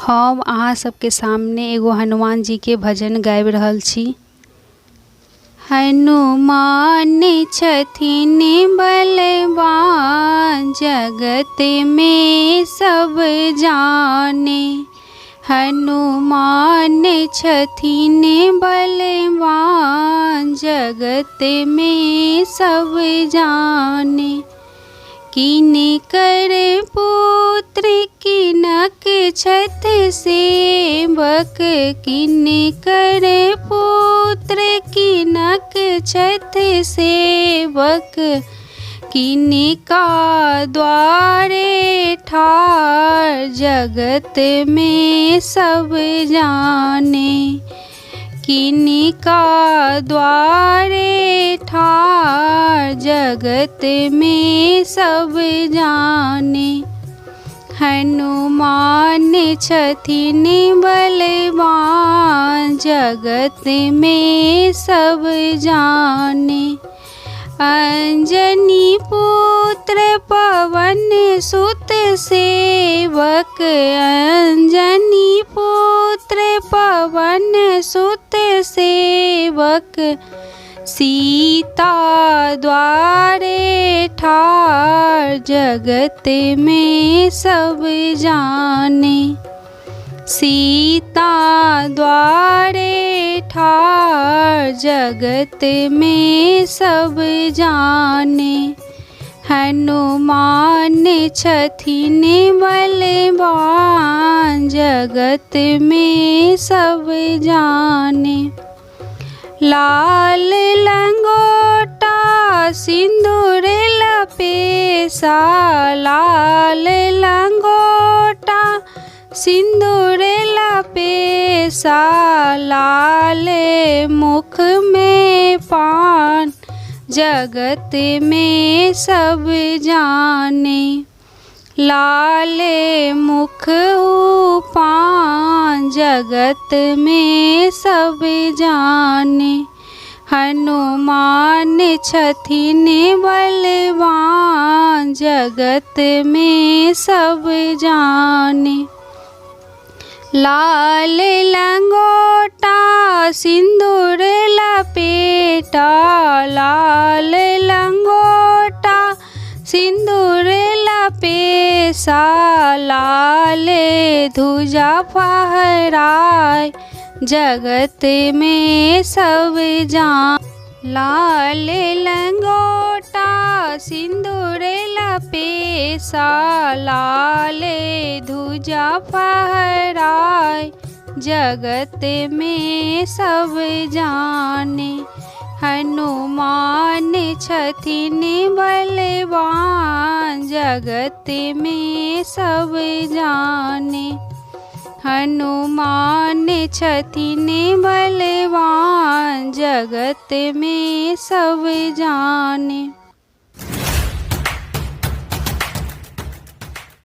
हम अहाँ सबके सामने एगो हनुमान जी के भजन गाबि रहल छी। हनुमान छथिन बलवान, जगत में सब जाने। हनुमान छथिन बलवान, जगत में सब जाने। किनकर पुत्र किनक छथ सेवक, किनकर पुत्र किनक छथ सेवक। किनका द्वारे ठार, जगत में सब जाने। किनका द्वारे ठार, जगत में सब जाने। हनुमान छथिन बलवान, जगत में सब जाने। अंजनी पुत्र पवन सुत सेवक, अंजनी पुत्र पवन सुत सेवक। सीता द्वारे ठार, जगत में सब जाने। सीता द्वारे ठार, जगत में सब जाने। हनुमान छथिन बलवान, जगत में सब जाने। लाल लंगोटा सिंदूर लपेसा, लाल लंगोटा सिंदूर लपेसा। लाल मुख में पान, जगत में सब जाने। लाल मुख पान, जगत में सब जाने। हनुमान छथिन बलवान, जगत में सब जाने। लाल लंगोटा सिंदूर लपेटा, लाल लंगोटा सिंदूर लपेसा। लाल ध्वजा फहराए, जगत में सब जाने। लाल लंगोटा सिंदूर लपेसा, लाल ध्वजा फहराए, जगत में सब जाने। हनुमान छथिन बलवान, जगत में सब जाने। हनुमान छथिन बलवान, जगत में सब जाने।